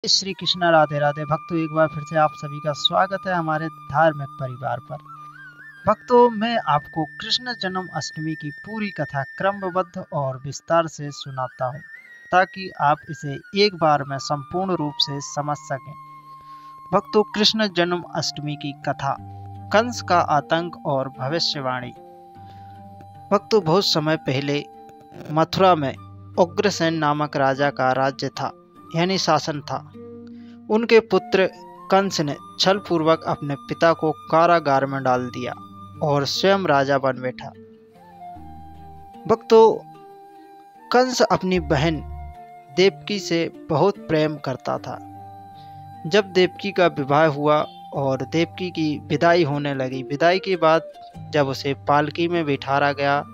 श्री कृष्ण राधे राधे भक्तों, एक बार फिर से आप सभी का स्वागत है हमारे धार्मिक परिवार पर। भक्तों, मैं आपको कृष्ण जन्म अष्टमी की पूरी कथा क्रमबद्ध और विस्तार से सुनाता हूँ, ताकि आप इसे एक बार में संपूर्ण रूप से समझ सकें। भक्तों, कृष्ण जन्म अष्टमी की कथा, कंस का आतंक और भविष्यवाणी। भक्तों, बहुत समय पहले मथुरा में उग्रसेन नामक राजा का राज्य था, यानी शासन था। उनके पुत्र कंस ने छल पूर्वक अपने पिता को कारागार में डाल दिया और स्वयं राजा बन बैठा। भक्तों, कंस अपनी बहन देवकी से बहुत प्रेम करता था। जब देवकी का विवाह हुआ और देवकी की विदाई होने लगी, विदाई के बाद जब उसे पालकी में बिठाया गया,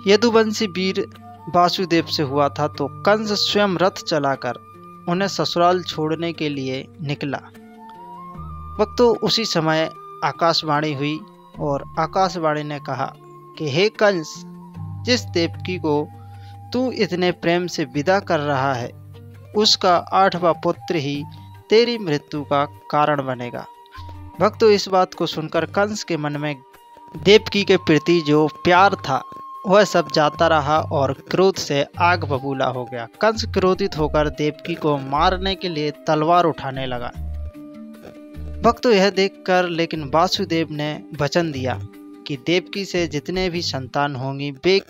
यदुवंशी वीर वासुदेव से हुआ था, तो कंस स्वयं रथ चलाकर उन्हें ससुराल छोड़ने के लिए निकला। भक्तों, उसी समय आकाशवाणी हुई और आकाशवाणी ने कहा कि हे कंस, जिस देवकी को तू इतने प्रेम से विदा कर रहा है, उसका 8वां पुत्र ही तेरी मृत्यु का कारण बनेगा। भक्तों, इस बात को सुनकर कंस के मन में देवकी के प्रति जो प्यार था वह सब जाता रहा और क्रोध से आग बबूला हो गया। कंस क्रोधित होकर देवकी को मारने के लिए तलवार उठाने लगा। भक्तों, यह देखकर लेकिन वासुदेव ने वचन दिया कि देवकी से जितने भी संतान होंगी वे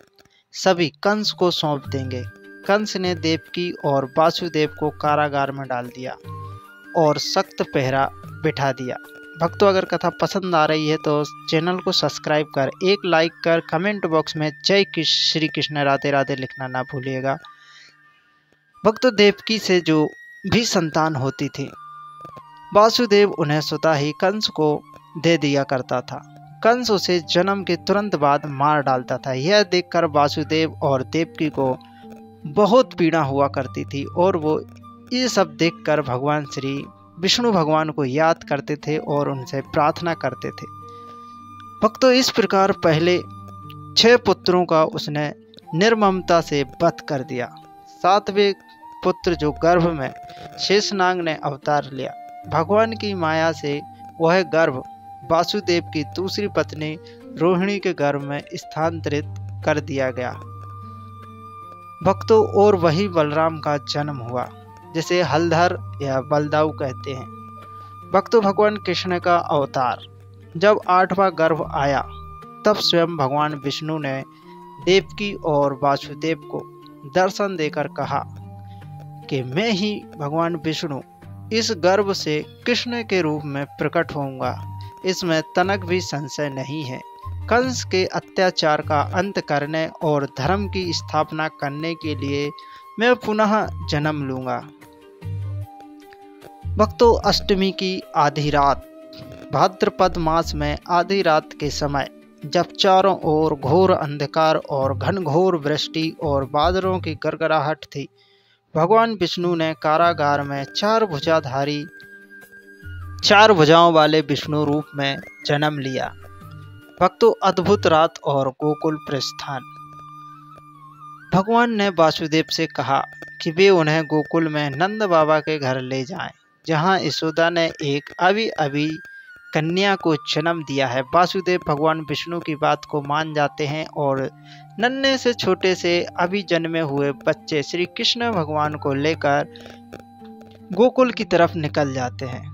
सभी कंस को सौंप देंगे। कंस ने देवकी और वासुदेव को कारागार में डाल दिया और सख्त पहरा बिठा दिया। भक्तों, अगर कथा पसंद आ रही है तो चैनल को सब्सक्राइब कर, एक लाइक कर, कमेंट बॉक्स में जय श्री कृष्ण राधे राधे लिखना ना भूलिएगा। भक्तों, देवकी से जो भी संतान होती थी, वासुदेव उन्हें स्वतः ही कंस को दे दिया करता था। कंस उसे जन्म के तुरंत बाद मार डालता था। यह देखकर वासुदेव और देवकी को बहुत पीड़ा हुआ करती थी और वो ये सब देखकर भगवान श्री विष्णु भगवान को याद करते थे और उनसे प्रार्थना करते थे। भक्तों, इस प्रकार पहले 6 पुत्रों का उसने निर्ममता से वध कर दिया। 7वें पुत्र जो गर्भ में शेषनाग ने अवतार लिया, भगवान की माया से वह गर्भ वासुदेव की दूसरी पत्नी रोहिणी के गर्भ में स्थानांतरित कर दिया गया। भक्तों, और वही बलराम का जन्म हुआ, जिसे हलधर या बलदाऊ कहते हैं। भक्तों, भगवान कृष्ण का अवतार जब 8वां गर्भ आया, तब स्वयं भगवान विष्णु ने देवकी और वासुदेव को दर्शन देकर कहा कि मैं ही भगवान विष्णु इस गर्भ से कृष्ण के रूप में प्रकट होऊंगा। इसमें तनक भी संशय नहीं है। कंस के अत्याचार का अंत करने और धर्म की स्थापना करने के लिए मैं पुनः जन्म लूंगा। भक्तों, अष्टमी की आधी रात, भाद्रपद मास में आधी रात के समय, जब चारों ओर घोर अंधकार और घनघोर वृष्टि और बादलों की गड़गड़ाहट थी, भगवान विष्णु ने कारागार में 4 भुजाओं वाले विष्णु रूप में जन्म लिया। भक्तों, अद्भुत रात और गोकुल प्रस्थान। भगवान ने वासुदेव से कहा कि वे उन्हें गोकुल में नंद बाबा के घर ले जाएं, जहां यशोदा ने एक अभी कन्या को जन्म दिया है। वासुदेव भगवान विष्णु की बात को मान जाते हैं और नन्हे से छोटे से अभी जन्मे हुए बच्चे श्री कृष्ण भगवान को लेकर गोकुल की तरफ निकल जाते हैं।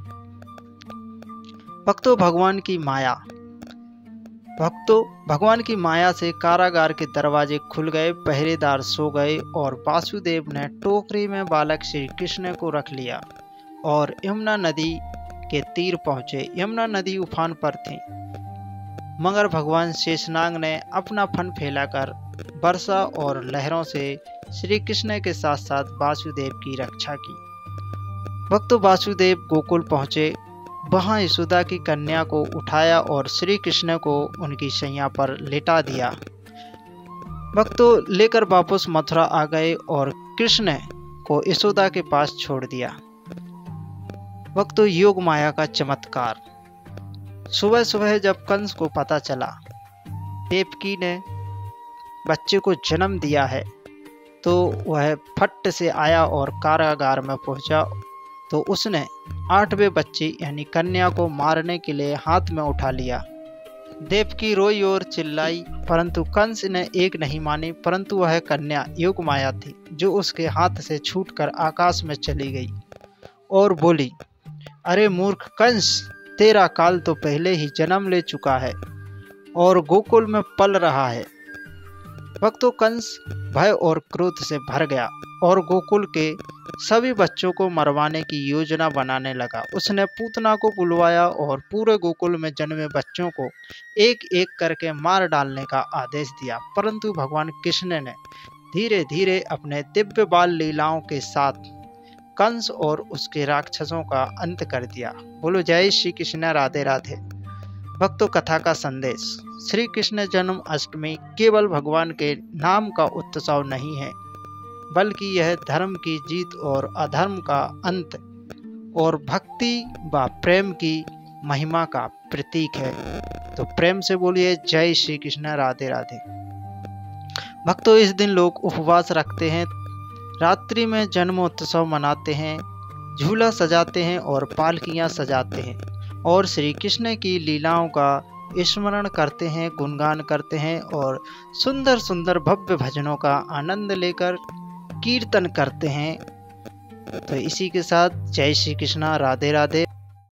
भक्तों, भगवान की माया से कारागार के दरवाजे खुल गए, पहरेदार सो गए और वासुदेव ने टोकरी में बालक श्री कृष्ण को रख लिया और यमुना नदी के तीर पहुंचे। यमुना नदी उफान पर थी, मगर भगवान शेषनाग ने अपना फन फैलाकर वर्षा और लहरों से श्री कृष्ण के साथ साथ वासुदेव की रक्षा की। भक्तों, वासुदेव गोकुल पहुंचे, वहां यशोदा की कन्या को उठाया और श्री कृष्ण को उनकी शैया पर लेटा दिया। भक्तों, लेकर वापस मथुरा आ गए और कृष्ण को यशोदा के पास छोड़ दिया। भक्तों, योग माया का चमत्कार। सुबह सुबह जब कंस को पता चला देवकी ने बच्चे को जन्म दिया है, तो वह फट से आया और कारागार में पहुंचा तो उसने 8वें बच्चे यानी कन्या को मारने के लिए हाथ में उठा लिया। देवकी रोई और चिल्लाई, परंतु कंस ने एक नहीं मानी, परंतु वह कन्या योगमाया थी जो उसके हाथ से छूटकर आकाश में चली गई और बोली, अरे मूर्ख कंस, तेरा काल तो पहले ही जन्म ले चुका है और गोकुल में पल रहा है। भक्तों, कंस भय और क्रोध से भर गया और गोकुल के सभी बच्चों को मरवाने की योजना बनाने लगा। उसने पूतना को बुलवाया और पूरे गोकुल में जन्मे बच्चों को एक एक करके मार डालने का आदेश दिया, परंतु भगवान कृष्ण ने धीरे धीरे अपने दिव्य बाल लीलाओं के साथ कंस और उसके राक्षसों का अंत कर दिया। बोलो जय श्री कृष्ण, राधे राधे। भक्तों, कथा का संदेश। श्री कृष्ण जन्म अष्टमी केवल भगवान के नाम का उत्सव नहीं है, बल्कि यह धर्म की जीत और अधर्म का अंत और भक्ति व प्रेम की महिमा का प्रतीक है। तो प्रेम से बोलिए जय श्री कृष्ण, राधे राधे। भक्तों, इस दिन लोग उपवास रखते हैं, रात्रि में जन्मोत्सव मनाते हैं, झूला सजाते हैं और पालकियां सजाते हैं और श्री कृष्ण की लीलाओं का स्मरण करते हैं, गुणगान करते हैं और सुंदर सुंदर भव्य भजनों का आनंद लेकर कीर्तन करते हैं। तो इसी के साथ जय श्री कृष्ण, राधे राधे।